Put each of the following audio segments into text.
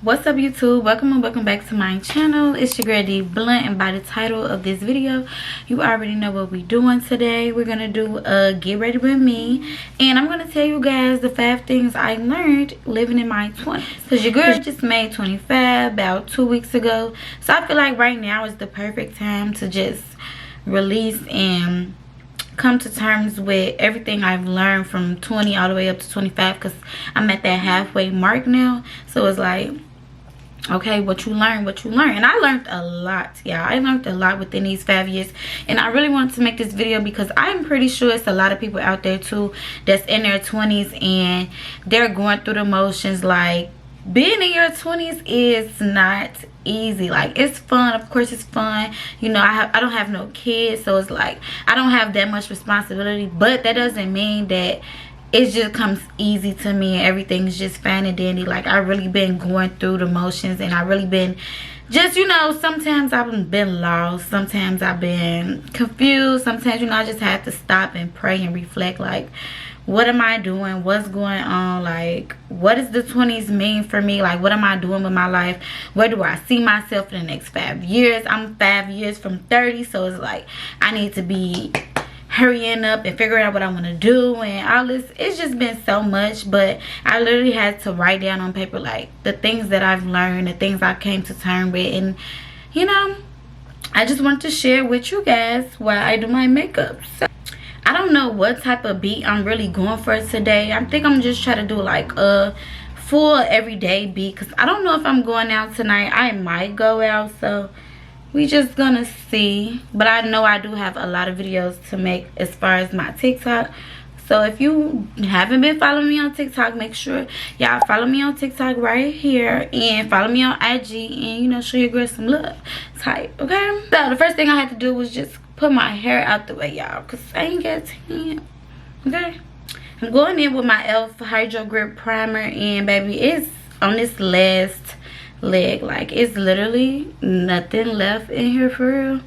What's up, YouTube? Welcome and welcome back to my channel. It's your girl D Blunt, and by the title of this video you already know what we're doing today. We're gonna do a get ready with me, and I'm gonna tell you guys the 5 things I learned living in my 20s, because your girl just made 25 about 2 weeks ago. So I feel like right now is the perfect time to just release and come to terms with everything I've learned from 20 all the way up to 25, because I'm at that halfway mark now. So it's like, okay, what you learn. And I learned a lot, yeah. I learned a lot within these 5 years, and I really wanted to make this video because I'm pretty sure it's a lot of people out there too that's in their 20s and they're going through the motions. Like, being in your 20s is not easy. Like, it's fun, of course it's fun, you know. I don't have no kids, so it's like I don't have that much responsibility, but that doesn't mean that it just comes easy to me and everything's just fine and dandy. Like, I really been going through the motions, and I really been just, you know, sometimes I've been lost, sometimes I've been confused, sometimes, you know, I just had to stop and pray and reflect, like, what am I doing? What's going on? Like, what does the 20s mean for me? Like, what am I doing with my life? Where do I see myself in the next 5 years? I'm 5 years from 30, so it's like I need to be hurrying up and figuring out what I want to do and all this. It's just been so much, but I literally had to write down on paper, like, the things that I've learned, the things I came to terms with, and, you know, I just want to share with you guys while I do my makeup. So I don't know what type of beat I'm really going for today. I think I'm just trying to do like a full everyday beat, because I don't know if I'm going out tonight. I might go out, so we just gonna see. But I know I do have a lot of videos to make as far as my TikTok. So if you haven't been following me on TikTok, make sure y'all follow me on TikTok right here, and follow me on IG, and, you know, show your girl some love type, okay? So the first thing I had to do was just put my hair out the way, y'all, because I ain't got tan, okay? I'm going in with my e.l.f. Hydro Grip Primer, and baby, it's on this last leg. Like, it's literally nothing left in here for real.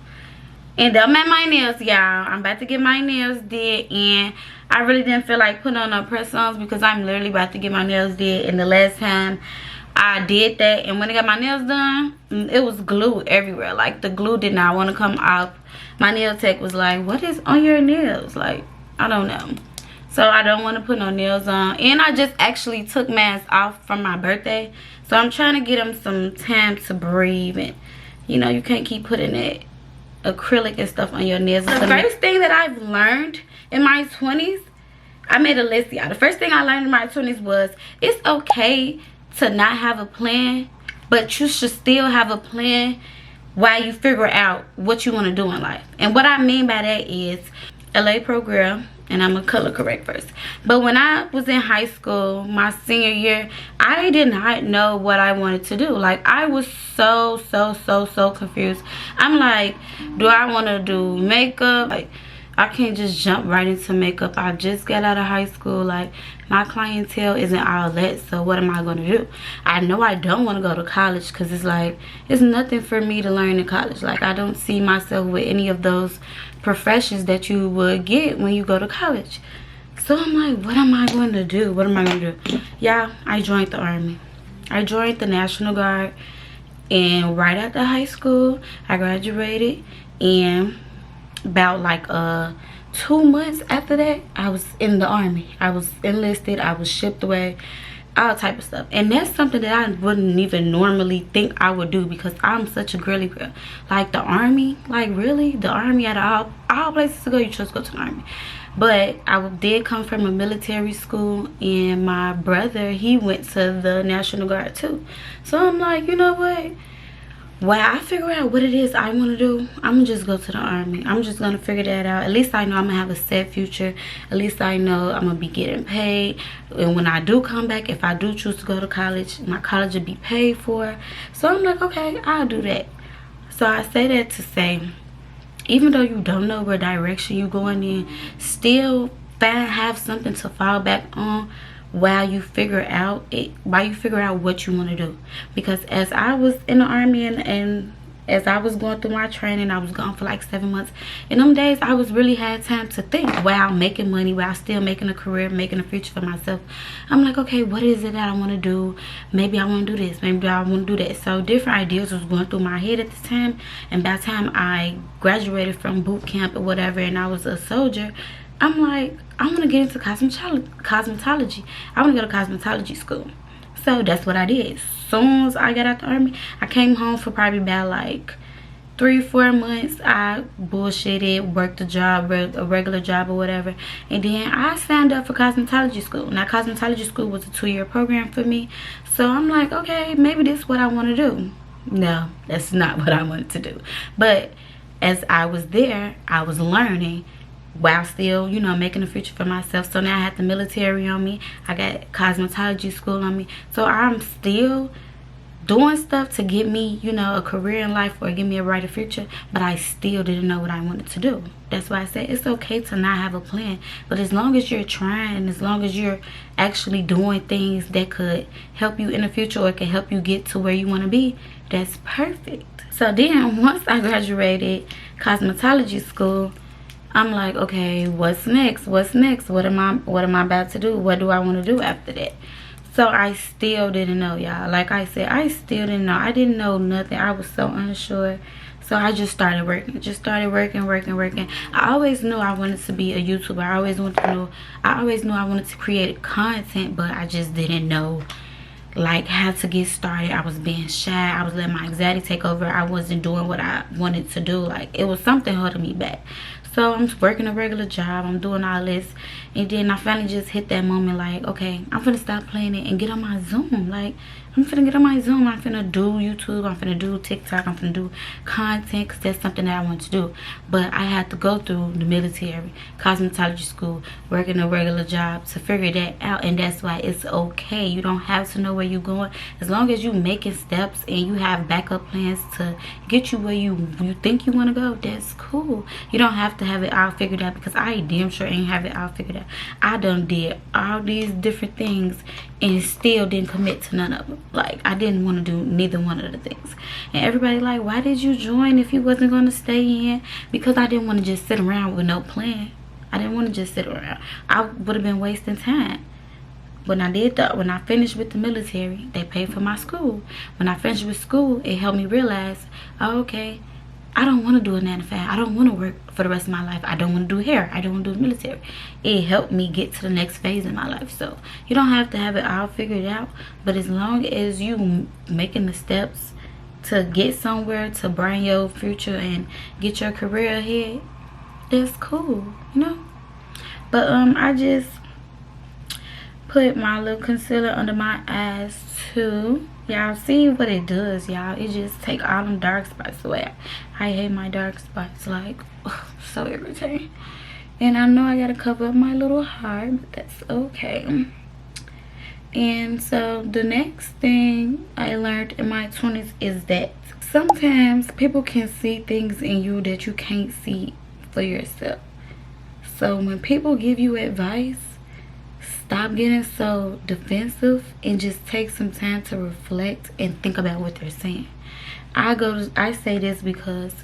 And I'm at my nails, y'all. I'm about to get my nails did, and I really didn't feel like putting on no press-ons because I'm literally about to get my nails did. And the last time I did that, and when I got my nails done, it was glue everywhere. Like, the glue did not want to come off. My nail tech was like, what is on your nails? Like, I don't know. So I don't want to put no nails on. And I just actually took mine off from my birthday, so I'm trying to get them some time to breathe. And, you know, you can't keep putting that acrylic and stuff on your nails. The first thing that I've learned in my 20s, I made a list, y'all. The first thing I learned in my 20s was it's okay to not have a plan, but you should still have a plan while you figure out what you want to do in life. And what I mean by that is, LA Pro girl, and I'm gonna color correct first, but when I was in high school, my senior year, I did not know what I wanted to do. Like, I was so confused. I'm like, do I want to do makeup? Like, I can't just jump right into makeup. I just got out of high school. Like, my clientele isn't all that, so what am I going to do? I know I don't want to go to college, because it's like, it's nothing for me to learn in college. Like, I don't see myself with any of those professions that you would get when you go to college. So I'm like, what am I going to do? What am I going to do? Yeah, I joined the Army. I joined the National Guard, and right after high school, I graduated, and about like 2 months after that, I was in the Army. I was enlisted, I was shipped away, all type of stuff. And that's something that I wouldn't even normally think I would do, because I'm such a girly girl. Like, the Army, like, really? The Army, out of all places to go, you chose to go to the Army. But I did come from a military school, and my brother, he went to the National Guard too. So I'm like, you know what? While I figure out what it is I want to do, I'm gonna just go to the Army. I'm just gonna figure that out. At least I know I'm gonna have a set future. At least I know I'm gonna be getting paid. And when I do come back, if I do choose to go to college, my college will be paid for. So I'm like, okay, I'll do that. So I say that to say, even though you don't know what direction you're going in, still have something to fall back on while you figure out what you want to do. Because as I was in the Army and as I was going through my training, I was gone for like 7 months. In them days, I was really had time to think while making money, while still making a career, making a future for myself. I'm like, okay, what is it that I want to do? Maybe I want to do this. Maybe I want to do that. So different ideas was going through my head at this time. And by the time I graduated from boot camp or whatever, and I was a soldier, I'm like, I want to get into cosmetology. I want to go to cosmetology school. So that's what I did. As soon as I got out the army, I came home for probably about like 3-4 months. I bullshitted, worked a job, a regular job or whatever, and then I signed up for cosmetology school. Now cosmetology school was a 2-year program for me, so I'm like, okay, maybe this is what I want to do. No, that's not what I wanted to do. But as I was there, I was learning while still, you know, making a future for myself. So now I have the military on me, I got cosmetology school on me, so I'm still doing stuff to get me, you know, a career in life or give me a brighter future. But I still didn't know what I wanted to do. That's why I said it's okay to not have a plan, but as long as you're trying, as long as you're actually doing things that could help you in the future or can help you get to where you want to be, that's perfect. So then once I graduated cosmetology school, I'm like, okay, what's next? What's next? What am I about to do? What do I want to do after that? So I still didn't know, y'all. Like I said, I still didn't know. I didn't know nothing. I was so unsure. So I just started working. Working. I always knew I wanted to be a YouTuber. I always knew I wanted to create content, but I just didn't know like how to get started. I was being shy. I was letting my anxiety take over. I wasn't doing what I wanted to do. Like it was something holding me back. So I'm working a regular job, I'm doing all this, and then I finally just hit that moment like, okay, I'm finna stop playing it and get on my Zoom. Like, I'm finna get on my Zoom, I'm finna do YouTube, I'm finna do TikTok, I'm finna do content, because that's something that I want to do. But I had to go through the military, cosmetology school, working a regular job to figure that out, and that's why it's okay. You don't have to know where you're going. As long as you making steps and you have backup plans to get you where you think you want to go, that's cool. You don't have to have it all figured out, because I damn sure ain't have it all figured out. I done did all these different things and still didn't commit to none of them. Like, I didn't want to do neither one of the things. And everybody like, why did you join if you wasn't going to stay in? Because I didn't want to just sit around with no plan. I didn't want to just sit around. I would have been wasting time. When I finished with the military, they paid for my school. When I finished with school, it helped me realize, oh, okay, I don't want to do a 9 to 5. I don't want to work for the rest of my life. I don't want to do hair. I don't want to do the military. It helped me get to the next phase in my life. So you don't have to have it all figured out, but as long as you making the steps to get somewhere, to brighten your future and get your career ahead, that's cool, you know. But I just put my little concealer under my eyes too. Y'all see what it does, y'all. It just take all them dark spots away. I hate my dark spots, like, ugh, so irritating. And I know I gotta cover up my little heart, but that's okay. And so the next thing I learned in my 20s is that sometimes people can see things in you that you can't see for yourself. So when people give you advice, stop getting so defensive and just take some time to reflect and think about what they're saying. I say this because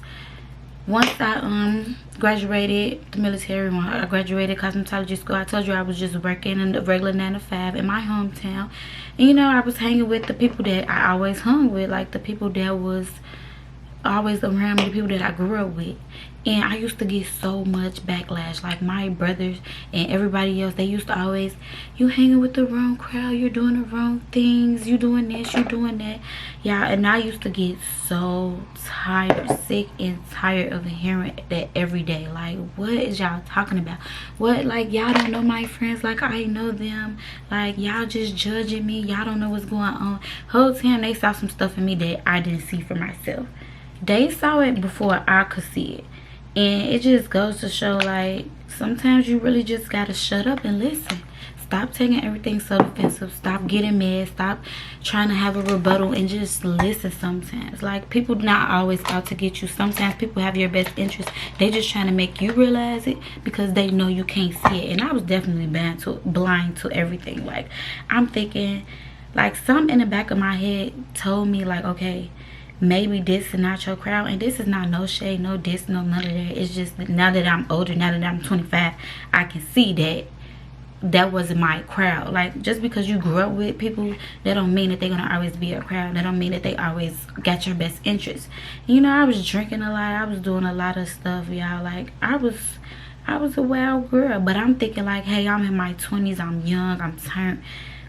once I graduated the military, when I graduated cosmetology school, I told you I was just working in the regular 9 to 5 in my hometown. And you know, I was hanging with the people that I always hung with, like the people that was always around me, the people that I grew up with. And I used to get so much backlash. Like my brothers and everybody else, they used to always, you hanging with the wrong crowd, you're doing the wrong things, you doing this, you doing that. Yeah, and I used to get so tired, sick and tired of hearing that every day. Like, what is y'all talking about? What, like, y'all don't know my friends like I know them. Like, y'all just judging me. Y'all don't know what's going on. Whole time they saw some stuff in me that I didn't see for myself. They saw it before I could see it. And it just goes to show, like, sometimes you really just gotta shut up and listen. Stop taking everything so defensive. Stop getting mad. Stop trying to have a rebuttal and just listen sometimes. Like, people not always out to get you. Sometimes people have your best interest. They just trying to make you realize it because they know you can't see it. And I was definitely blind to everything. Like, I'm thinking, like, something in the back of my head told me, like, okay, maybe this is not your crowd. And this is not no shade, no diss, no none of that. It's just now that I'm older, now that I'm 25, I can see that that wasn't my crowd. Like, just because you grew up with people, that don't mean that they're gonna always be a crowd. That don't mean that they always got your best interest. You know, I was drinking a lot, I was doing a lot of stuff, y'all. Like, I was a wild girl. But I'm thinking like, hey, I'm in my 20s, I'm young, I'm turned.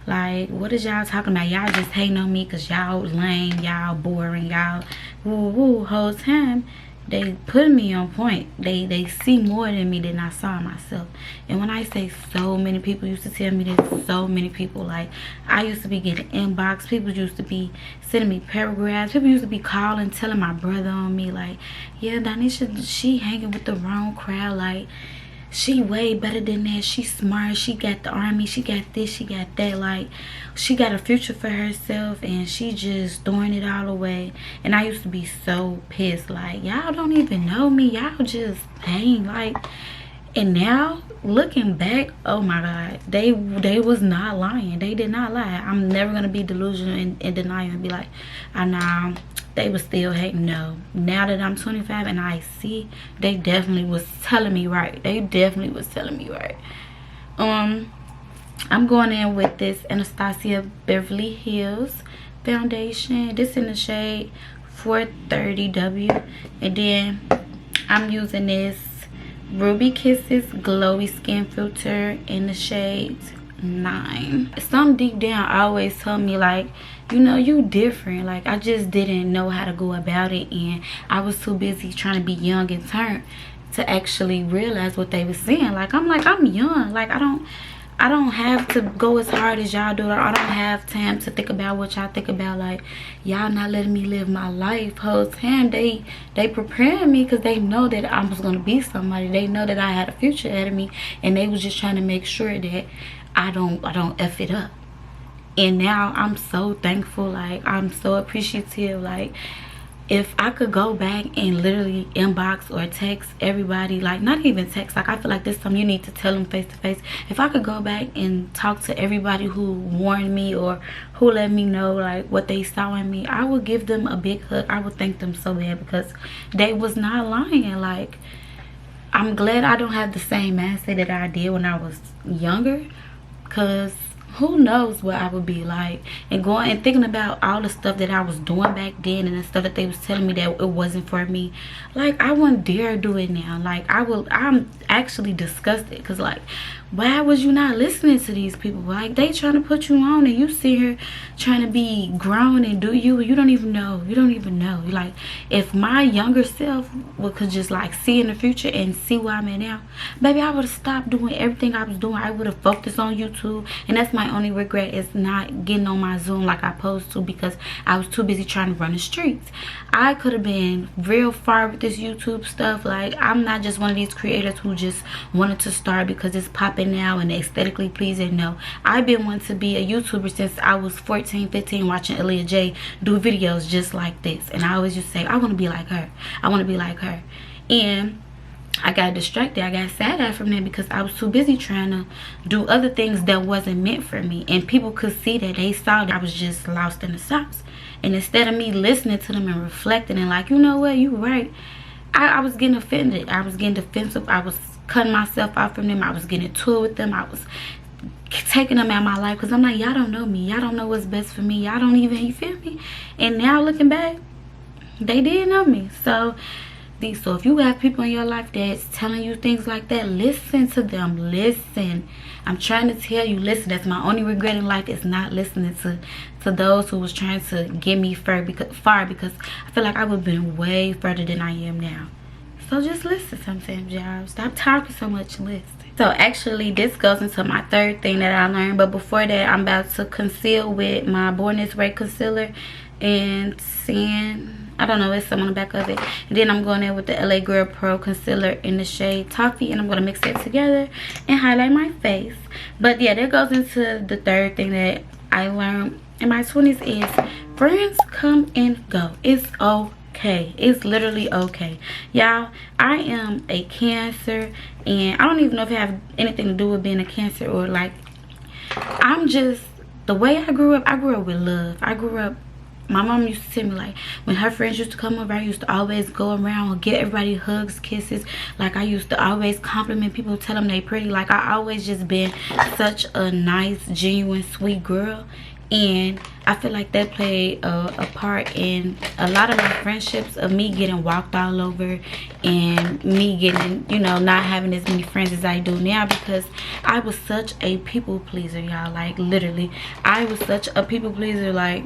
Like, what is y'all talking about? Y'all just hating on me because y'all lame, y'all boring, y'all woo woo. Whole time they put me on point. They see more than me than I saw myself. And when I say so many people used to tell me this, so many people, like, I used to be getting inbox, people used to be sending me paragraphs, people used to be calling, telling my brother on me, like, yeah, Donisha, she hanging with the wrong crowd, like, she way better than that, she smart, she got the army, she got this, she got that, like, she got a future for herself and she just throwing it all away. And I used to be so pissed, like, y'all don't even know me, y'all just ain't, like. And now looking back, oh my god, they was not lying. They did not lie. I'm never gonna be delusional and deny and be like, I know they was still hating. No, now that I'm 25 and I see, they definitely was telling me right. They definitely was telling me right. I'm going in with this Anastasia Beverly Hills foundation. This in the shade 430W, and then I'm using this Ruby Kisses Glowy Skin Filter in the shade 9. Some deep down always told me, like, you know, you different. Like, I just didn't know how to go about it, and I was too busy trying to be young and turned to actually realize what they were saying. Like, I'm young. Like, I don't have to go as hard as y'all do. I don't have time to think about what y'all think about. Like, y'all not letting me live my life. Whole time they preparing me because they know that I was gonna be somebody. They know that I had a future ahead of me, and they was just trying to make sure that I don't F it up. And now I'm so thankful. Like, I'm so appreciative. Like, if I could go back and literally inbox or text everybody, like, not even text, like, I feel like this time you need to tell them face to face. If I could go back and talk to everybody who warned me or who let me know, like, what they saw in me, I would give them a big hug. I would thank them so bad because they was not lying. Like, I'm glad I don't have the same mindset that I did when I was younger, because who knows what I would be like. And going and thinking about all the stuff that I was doing back then and the stuff that they was telling me that it wasn't for me, like, I wouldn't dare do it now. Like, I'm actually disgusted because, like, why was you not listening to these people? Like, they trying to put you on and you sit here trying to be grown and do you don't even know. Like, if my younger self could just, like, see in the future and see where I'm at now, baby, I would have stopped doing everything I was doing. I would have focused on YouTube. And that's my only regret, is not getting on my Zoom like I supposed to, because I was too busy trying to run the streets. I could have been real far with this YouTube stuff. Like, I'm not just one of these creators who just wanted to start because it's popping now and aesthetically pleasing. No, I've been wanting to be a YouTuber since I was 14, 15, watching Aaliyah J do videos just like this. And I always just say, I want to be like her. I want to be like her. And I got distracted. I got sad from that because I was too busy trying to do other things that wasn't meant for me. And people could see that. They saw that I was just lost in the sauce. And instead of me listening to them and reflecting and like, you know what, you right, I was getting offended. I was getting defensive. I was cutting myself out from them. I was getting into it with them. I was taking them out of my life because I'm like, y'all don't know me. Y'all don't know what's best for me. Y'all don't even, you feel me? And now looking back, they did know me. So if you have people in your life that's telling you things like that, listen to them. Listen. I'm trying to tell you, listen. That's my only regret in life, is not listening to those who was trying to get me far, because I feel like I would have been way further than I am now. So just listen sometimes, y'all. Stop talking so much and listen. So actually, this goes into my third thing that I learned. But before that, I'm about to conceal with my Born This Way concealer and seeing, I don't know, it's some on the back of it. And then I'm going in with the LA Girl Pro concealer in the shade Toffee, and I'm going to mix it together and highlight my face. But yeah, that goes into the third thing that I learned in my 20s is friends come and go. It's okay. It's literally okay. Y'all, I am a Cancer, and I don't even know if it have anything to do with being a Cancer or like, I'm just, the way I grew up with love. I grew up my mom used to tell me, like, when her friends used to come over, I used to always go around and get everybody hugs, kisses. Like, I used to always compliment people, tell them they pretty. Like, I always just been such a nice, genuine, sweet girl. And I feel like that played a part in a lot of my friendships, of me getting walked all over and me getting, you know, not having as many friends as I do now, because I was such a people pleaser, y'all. Like, literally, I was such a people pleaser, like,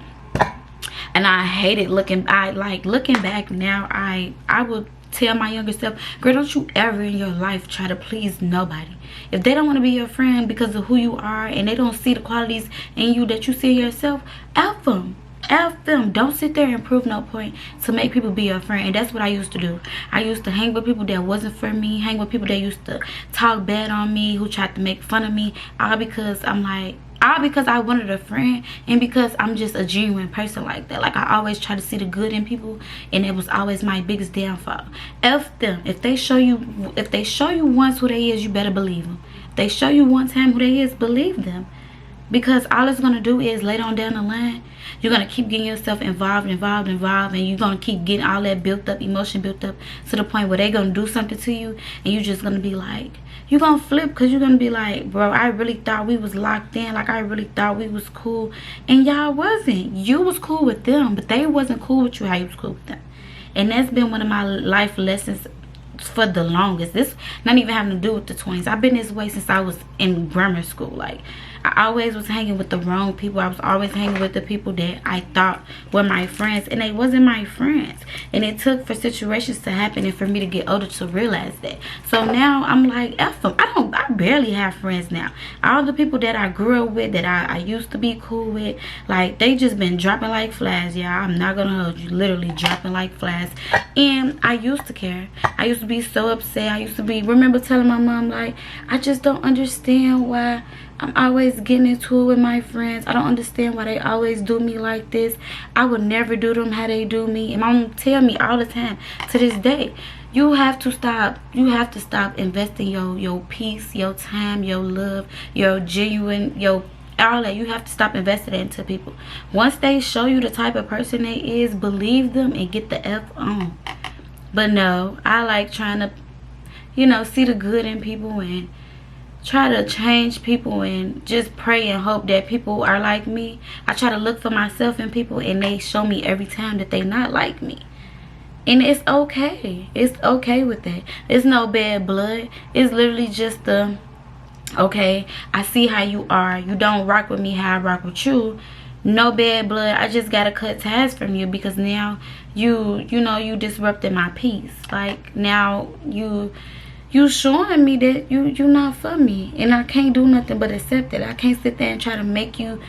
and I hated looking back now. I would tell my younger self, girl, don't you ever in your life try to please nobody. If they don't want to be your friend because of who you are, and they don't see the qualities in you that you see yourself, F them. F them. Don't sit there and prove no point to make people be your friend. And that's what I used to do. I used to hang with people that wasn't for me, hang with people that used to talk bad on me, who tried to make fun of me, all because I wanted a friend, and because I'm just a genuine person like that. Like, I always try to see the good in people, and it was always my biggest downfall. F them. If they show you once who they is, you better believe them. If they show you one time who they is, believe them. Because all it's gonna do is, later on down the line, you're gonna keep getting yourself involved, and you're gonna keep getting all that built up emotion built up to the point where they're gonna do something to you, and you're just gonna be like, you're gonna flip, because you're gonna be like, bro, I really thought we was locked in. Like, I really thought we was cool, and y'all wasn't. You was cool with them, but they wasn't cool with you how you was cool with them. And that's been one of my life lessons for the longest. This not even having to do with the 20s. I've been this way since I was in grammar school. Like, I always was hanging with the wrong people. I was always hanging with the people that I thought were my friends, and they wasn't my friends. And it took for situations to happen and for me to get older to realize that. So now I'm like, F them. I barely have friends now. All the people that I grew up with, that I used to be cool with, like, they just been dropping like flies, y'all. I'm not gonna hold you. Literally dropping like flies. And I used to care. I used to be so upset. I used to remember telling my mom, like, I just don't understand why I'm always getting into it with my friends. I don't understand why they always do me like this. I would never do them how they do me. And my mom tell me all the time, to this day, you have to stop investing your peace, your time, your love, your genuine, all that. You have to stop investing it into people. Once they show you the type of person they is, believe them and get the F on. But no, I like trying to, you know, see the good in people and try to change people, and just pray and hope that people are like me. I try to look for myself in people, and they show me every time that they not like me. And it's okay. It's okay with that. It's no bad blood. It's literally just the, okay, I see how you are. You don't rock with me how I rock with you. No bad blood. I just gotta cut ties from you, because now you know, you disrupted my peace. Like, now you showing me that you not for me, and I can't do nothing but accept it. I can't sit there and try to make you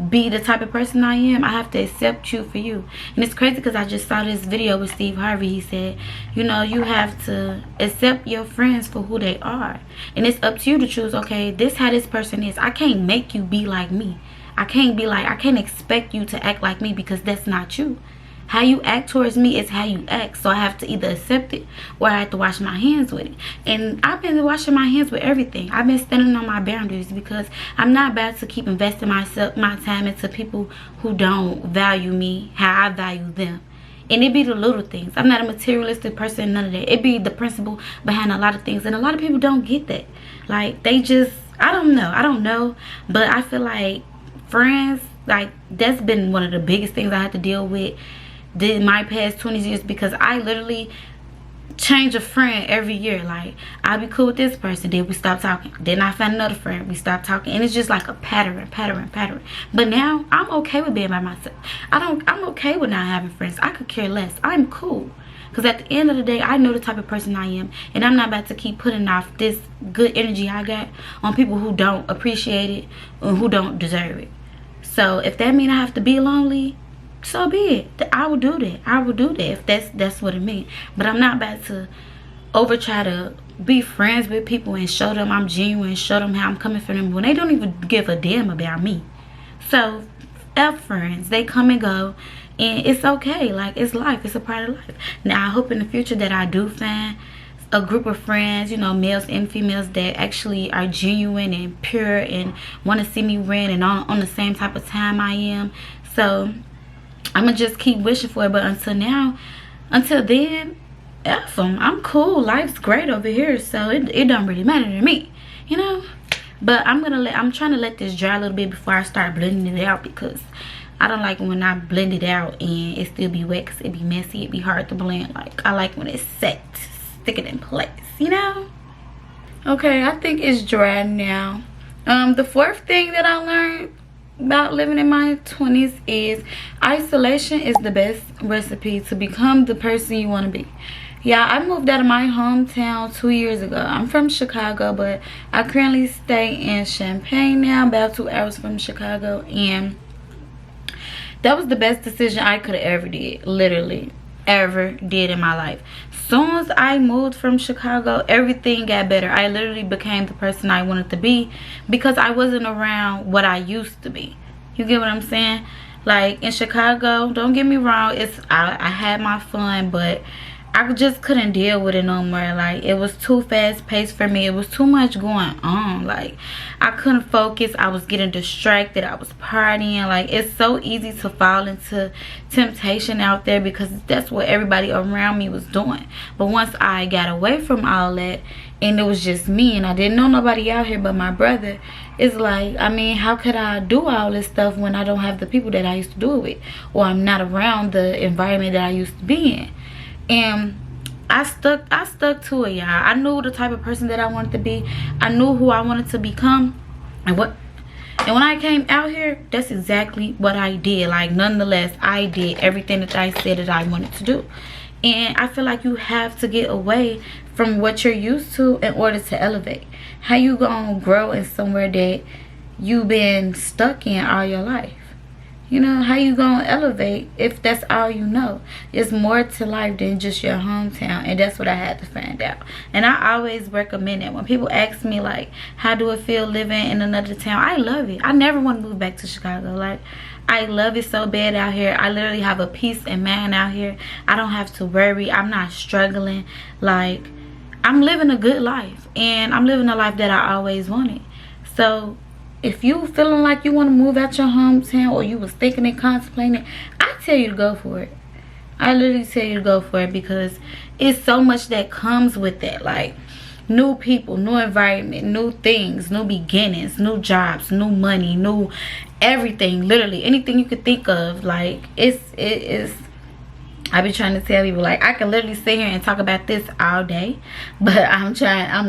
be the type of person I am. I have to accept you for you. And it's crazy because I just saw this video with Steve Harvey. He said, you know, you have to accept your friends for who they are, and it's up to you to choose, okay, this how this person is. I can't make you be like me. I can't expect you to act like me, because that's not you. How you act towards me is how you act. So I have to either accept it, or I have to wash my hands with it. And I've been washing my hands with everything. I've been standing on my boundaries, because I'm not about to keep investing my time into people who don't value me how I value them. And it be the little things. I'm not a materialistic person, none of that. It be the principle behind a lot of things. And a lot of people don't get that. Like, they just, I don't know. But I feel like friends, like, that's been one of the biggest things I had to deal with my past 20 years, because I literally change a friend every year. Like, I'll be cool with this person, then we stop talking, then I find another friend, we stop talking, and it's just like a pattern. But now I'm okay with being by myself. I'm okay with not having friends. I could care less. I'm cool, because at the end of the day, I know the type of person I am, and I'm not about to keep putting off this good energy I got on people who don't appreciate it or who don't deserve it. So if that means I have to be lonely, so be it. I will do that. If that's what it means. But I'm not about to try to be friends with people and show them I'm genuine, show them how I'm coming for them, when they don't even give a damn about me. So F friends, they come and go, and it's okay. Like, it's life. It's a part of life. Now I hope in the future that I do find a group of friends, you know, males and females, that actually are genuine and pure and want to see me win and on the same type of time I am. So I'ma just keep wishing for it. But until then, F 'em. I'm cool. Life's great over here, so it don't really matter to me, you know. But I'm trying to let this dry a little bit before I start blending it out, because I don't like when I blend it out and it still be wet, because it be messy, it be hard to blend. Like, I like when it's set, stick it in place, you know. Okay, I think it's dry now. The fourth thing that I learned about living in my 20s is isolation is the best recipe to become the person you want to be. Yeah, I moved out of my hometown 2 years ago. I'm from Chicago, but I currently stay in Champaign now, about 2 hours from Chicago. And that was the best decision I could have ever did. Literally, ever did in my life. Soon as I moved from Chicago, everything got better. I literally became the person I wanted to be, because I wasn't around what I used to be. You get what I'm saying? Like, in Chicago, don't get me wrong, I had my fun, but I just couldn't deal with it no more. Like, it was too fast paced for me. It was too much going on. Like, I couldn't focus. I was getting distracted. I was partying. Like, it's so easy to fall into temptation out there, because that's what everybody around me was doing. But once I got away from all that, and it was just me, and I didn't know nobody out here but my brother, it's like, I mean, how could I do all this stuff when I don't have the people that I used to do it with, or I'm not around the environment that I used to be in? And I stuck to it, y'all. I knew the type of person that I wanted to be. I knew who I wanted to become. And when I came out here, that's exactly what I did. Like, nonetheless, I did everything that I said that I wanted to do. And I feel like you have to get away from what you're used to in order to elevate. How you gonna grow in somewhere that you've been stuck in all your life? You know, how you gonna elevate if that's all you know? It's more to life than just your hometown, and that's what I had to find out. And I always recommend it. When people ask me, like, how do it feel living in another town? I love it. I never want to move back to Chicago. Like, I love it so bad out here. I literally have a peace of mind out here. I don't have to worry. I'm not struggling. Like, I'm living a good life, and I'm living a life that I always wanted. So if you feeling like you want to move out your hometown, or you was thinking and contemplating, I tell you to go for it. I literally tell you to go for it, because it's so much that comes with that. Like, new people, new environment, new things, new beginnings, new jobs, new money, new everything. Literally anything you could think of. Like, it is. I be trying to tell people, like, I can literally sit here and talk about this all day, but I'm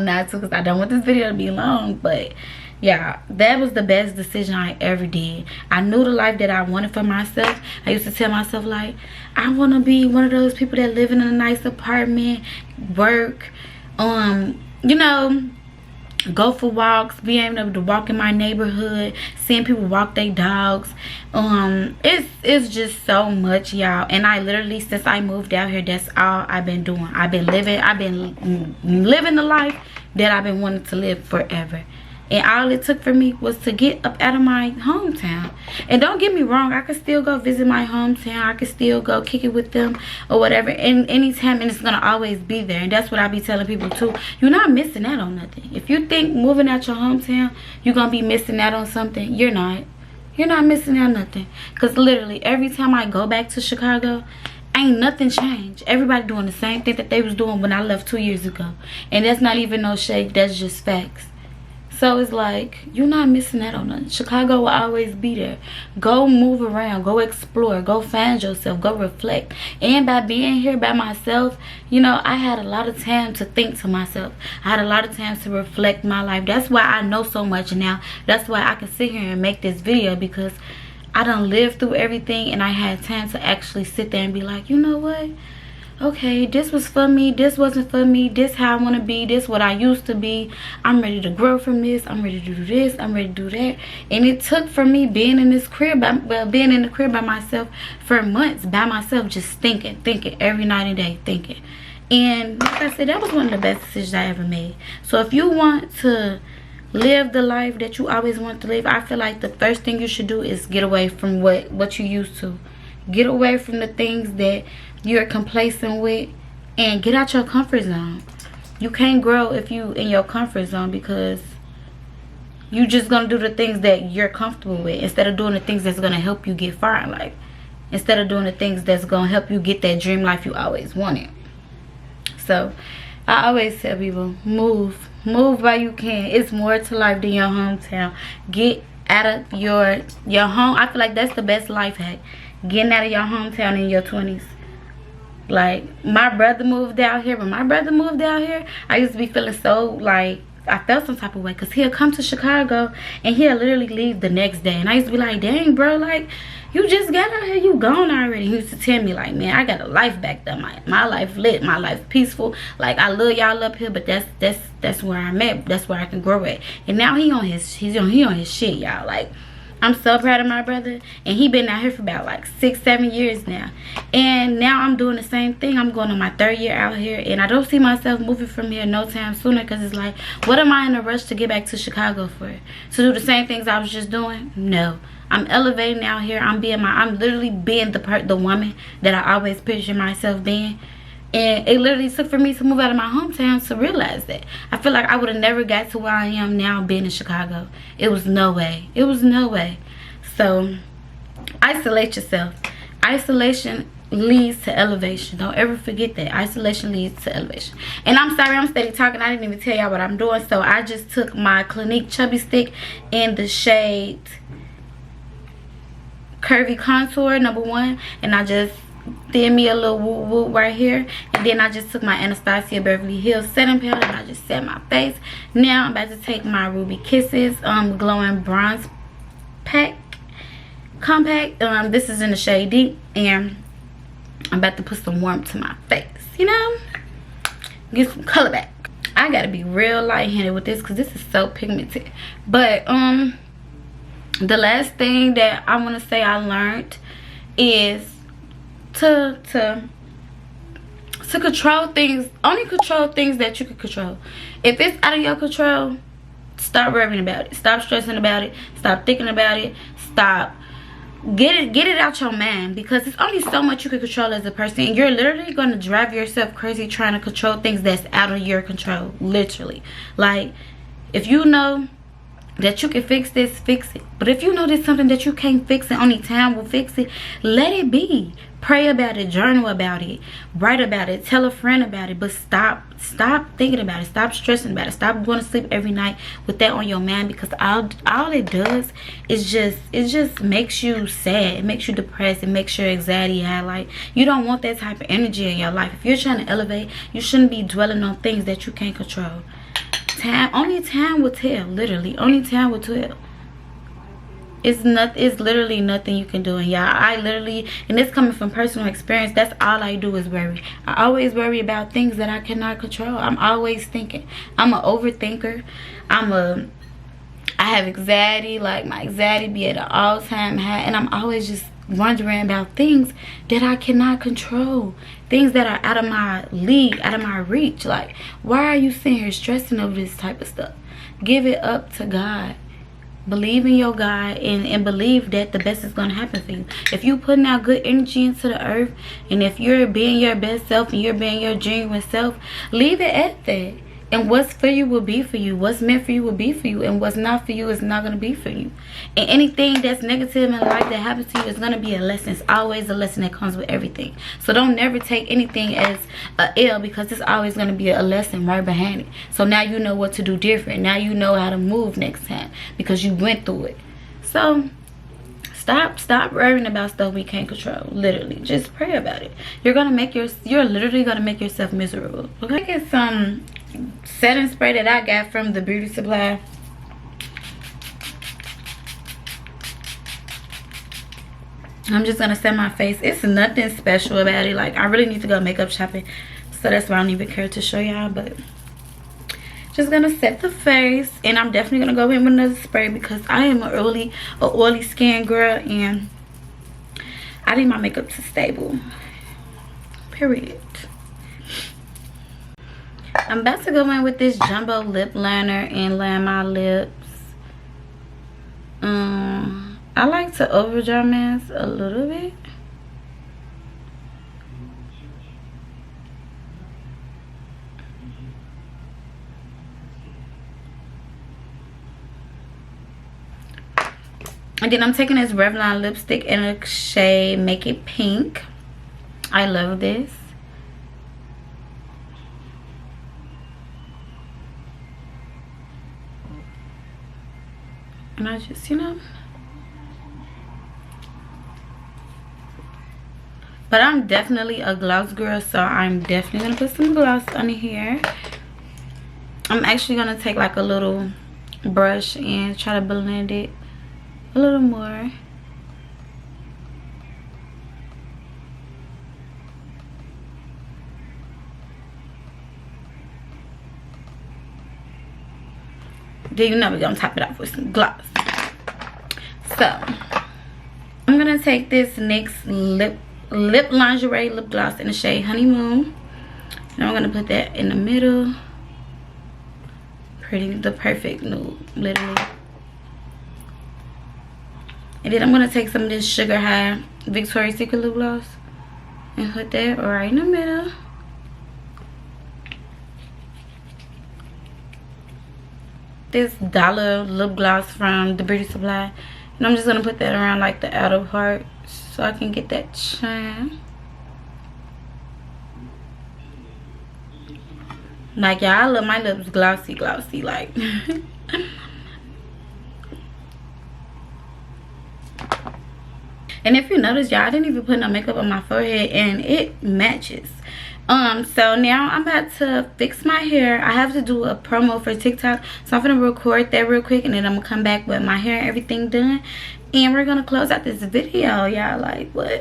not to, because I don't want this video to be long. But yeah, that was the best decision I ever did. I knew the life that I wanted for myself. I used to tell myself, like, I want to be one of those people that live in a nice apartment, work, you know, go for walks, be able to walk in my neighborhood, seeing people walk their dogs. It's just so much, y'all. And I literally, since I moved out here, that's all I've been doing. I've been living the life that I've been wanting to live forever. And all it took for me was to get up out of my hometown. And don't get me wrong, I could still go visit my hometown. I could still go kick it with them or whatever. And anytime, and it's going to always be there. And that's what I be telling people too. You're not missing out on nothing. If you think moving out your hometown, you're going to be missing out on something, you're not. You're not missing out on nothing. Because literally, every time I go back to Chicago, ain't nothing changed. Everybody doing the same thing that they was doing when I left 2 years ago. And that's not even no shade. That's just facts. So it's like, you're not missing out on nothing. Chicago will always be there. Go move around. Go explore. Go find yourself. Go reflect. And by being here by myself, you know, I had a lot of time to think to myself. I had a lot of time to reflect my life. That's why I know so much now. That's why I can sit here and make this video, because I done lived through everything, and I had time to actually sit there and be like, you know what? Okay, this was for me, this wasn't for me, this how I want to be, this what I used to be. I'm ready to grow from this, I'm ready to do this, I'm ready to do that. And it took for me being in this crib, being in the crib by myself for months, by myself, just thinking every night and day, thinking. And like I said, that was one of the best decisions I ever made. So if you want to live the life that you always want to live, I feel like the first thing you should do is get away from what you used to. Get away from the things that you're complacent with, and get out your comfort zone. You can't grow if you in your comfort zone, because you just gonna do the things that you're comfortable with instead of doing the things that's gonna help you get far in life. instead of doing the things that's gonna help you get that dream life you always wanted. So I always tell people, move while you can. It's more to life than your hometown. Get out of your home. I feel like that's the best life hack, getting out of your hometown in your 20s. Like, my brother moved out here. When my brother moved out here, I used to be feeling so, like, I felt some type of way, because he'll come to Chicago and he'll literally leave the next day. And I used to be like, dang, bro, like, you just got out here, you gone already. He used to tell me, like, man, I got a life back there. My life lit, my life peaceful. Like, I love y'all up here, but that's where I'm at. That's where I can grow at. And now he on his shit, y'all. Like, I'm so proud of my brother, and he been out here for about like 6-7 years now. And now I'm doing the same thing. I'm going on my 3rd year out here, and I don't see myself moving from here no time sooner, because it's like, what am I in a rush to get back to Chicago for? To do the same things I was just doing? No. I'm elevating out here. I'm literally being the woman that I always picture myself being. And it literally took for me to move out of my hometown to realize that. I feel like I would have never got to where I am now being in Chicago. It was no way. It was no way. So, isolate yourself. Isolation leads to elevation. Don't ever forget that. Isolation leads to elevation. And I'm sorry, I'm steady talking. I didn't even tell y'all what I'm doing. So, I just took my Clinique Chubby Stick in the shade Curvy Contour #1. And I just did me a little whoop whoop right here, and then I just took my Anastasia Beverly Hills setting powder and I just set my face. Now I'm about to take my Ruby Kisses glowing bronze compact. This is in the shade Deep, and I'm about to put some warmth to my face, you know, get some color back. I gotta be real light-handed with this because this is so pigmented. But the last thing that I want to say I learned is to control things. Only control things that you can control. If it's out of your control, stop worrying about it. Stop stressing about it. Stop thinking about it. Stop. Get it out your mind, because it's only so much you can control as a person, and you're literally going to drive yourself crazy trying to control things that's out of your control. Literally. Like, if you know that you can fix this, fix it. But if you know there's something that you can't fix and only time will fix it, let it be. Pray about it, journal about it, write about it, tell a friend about it. But stop thinking about it. Stop stressing about it. Stop going to sleep every night with that on your mind, because all it does is just makes you sad. It makes you depressed. It makes your anxiety high. Like, you don't want that type of energy in your life. If you're trying to elevate, you shouldn't be dwelling on things that you can't control. Only time will tell. Literally, only time will tell. It's literally nothing you can do. And y'all, I literally, and this coming from personal experience, that's all I do is worry. I always worry about things that I cannot control. I'm always thinking. I'm an overthinker. I have anxiety. Like, my anxiety be at an all-time high, and I'm always just wondering about things that I cannot control, things that are out of my league, out of my reach. Like, why are you sitting here stressing over this type of stuff? Give it up to God. Believe in your God, and believe that the best is going to happen for you. If you putting out good energy into the earth, and if you're being your best self and you're being your genuine self, leave it at that. And what's for you will be for you. What's meant for you will be for you. And what's not for you is not going to be for you. And anything that's negative in life that happens to you is going to be a lesson. It's always a lesson that comes with everything. So don't never take anything as a L, because it's always going to be a lesson right behind it. So now you know what to do different. Now you know how to move next time, because you went through it. So stop worrying about stuff we can't control. Literally, just pray about it. You're literally gonna make yourself miserable. Okay, get some setting spray that I got from the beauty supply. I'm just gonna set my face. It's nothing special about it. Like, I really need to go makeup shopping, so that's why I don't even care to show y'all. But just gonna set the face, and I'm definitely gonna go in with another spray, because I am a oily skin girl, and I need my makeup to stable. Period. I'm about to go in with this jumbo lip liner and line my lips. I like to overdraw mask a little bit. And then I'm taking this Revlon lipstick in a shade Make It Pink. I love this. And I just, you know. But I'm definitely a gloss girl, so I'm definitely going to put some gloss on here. I'm actually going to take like a little brush and try to blend it a little more. Then you know we're gonna top it off with some gloss. So I'm gonna take this NYX lip lingerie lip gloss in the shade Honeymoon, and I'm gonna put that in the middle. The perfect nude, literally. And then I'm gonna take some of this Sugar High Victoria's Secret lip gloss and put that right in the middle. This dollar lip gloss from the Beauty Supply, and I'm just gonna put that around like the outer part so I can get that shine. Like, y'all, I love my lips glossy like. And if you notice, y'all, I didn't even put no makeup on my forehead and it matches. So now I'm about to fix my hair. I have to do a promo for TikTok, so I'm gonna record that real quick, and then I'm gonna come back with my hair and everything done, and we're gonna close out this video. Y'all, like, what?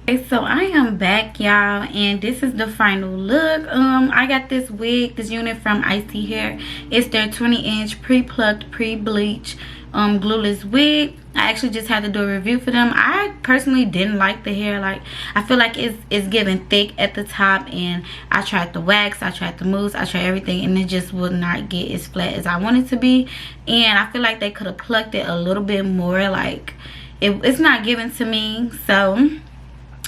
Okay, so I am back, y'all, and this is the final look. I got this wig, this unit from Icy Hair. It's their 20-inch pre-plucked, pre-bleach glueless wig. I actually just had to do a review for them. I personally didn't like the hair. Like, I feel like it's giving thick at the top, and I tried the wax, I tried the mousse, I tried everything, and it just would not get as flat as I wanted to be. And I feel like they could have plucked it a little bit more. Like, it's not given to me. So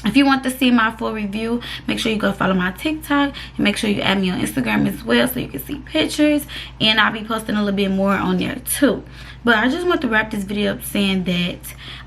if you want to see my full review, make sure you go follow my TikTok, and make sure you add me on Instagram as well so you can see pictures, and I'll be posting a little bit more on there too. But I just want to wrap this video up saying that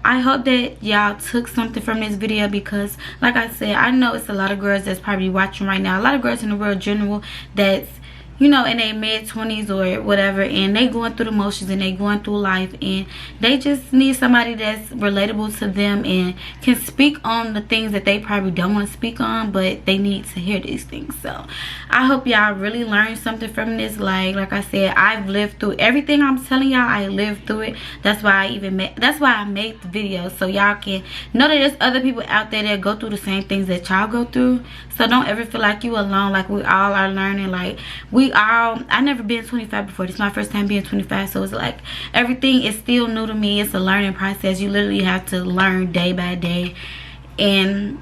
I hope that y'all took something from this video, because like I said, I know it's a lot of girls that's probably watching right now, a lot of girls in the world in general that's, you know, in their mid-20s or whatever, and they going through the motions and they going through life, and they just need somebody that's relatable to them and can speak on the things that they probably don't want to speak on, but they need to hear these things. So I hope y'all really learned something from this. Like I said, I've lived through everything I'm telling y'all. I lived through it. That's why I made the video, so y'all can know that there's other people out there that go through the same things that y'all go through. So don't ever feel like you alone. Like, we all are learning. Like, I never been 25 before. This is my first time being 25, so it's like everything is still new to me. It's a learning process. You literally have to learn day by day, and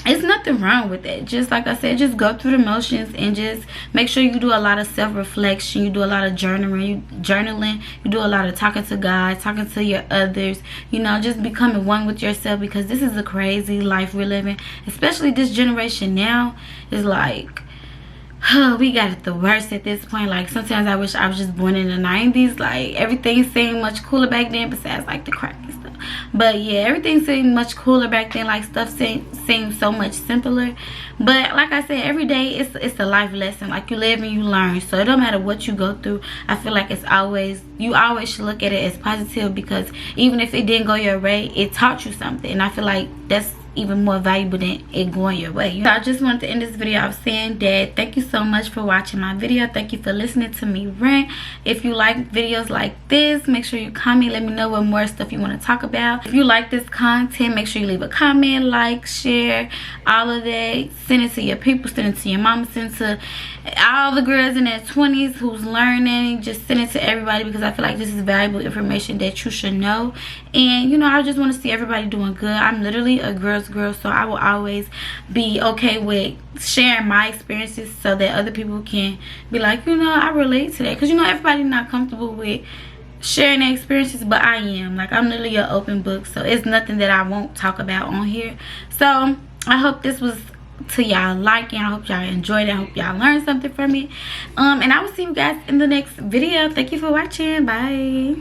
it's nothing wrong with that. Just like I said, just go through the motions, and just make sure you do a lot of self-reflection. You do a lot of journaling. You do a lot of talking to God, talking to your others, you know, just becoming one with yourself, because this is a crazy life we're living, especially this generation now. Is like, we got it the worst at this point. Like, sometimes I wish I was just born in the 90s. Like, everything seemed much cooler back then, besides like the crack and stuff. But yeah, everything seemed much cooler back then. Like, stuff seemed so much simpler. But like I said, every day it's a life lesson. Like, you live and you learn. So it don't matter what you go through. I feel like you always should look at it as positive, because even if it didn't go your way, it taught you something. And I feel like that's even more valuable than it going your way. So I just wanted to end this video off saying that thank you so much for watching my video. Thank you for listening to me rant. If you like videos like this, make sure you comment. Let me know what more stuff you want to talk about. If you like this content, make sure you leave a comment, like, share, all of that. Send it to your people, send it to your mama, send it to all the girls in their 20s who's learning. Just send it to everybody, because I feel like this is valuable information that you should know. And you know, I just want to see everybody doing good. I'm literally a girl's girl, so I will always be okay with sharing my experiences, so that other people can be like, you know, I relate to that. Because you know, everybody's not comfortable with sharing their experiences, but I am. Like, I'm literally an open book, so it's nothing that I won't talk about on here. So I hope this was to y'all liking. I hope y'all enjoyed it. I hope y'all learned something from it. And I will see you guys in the next video. Thank you for watching. Bye.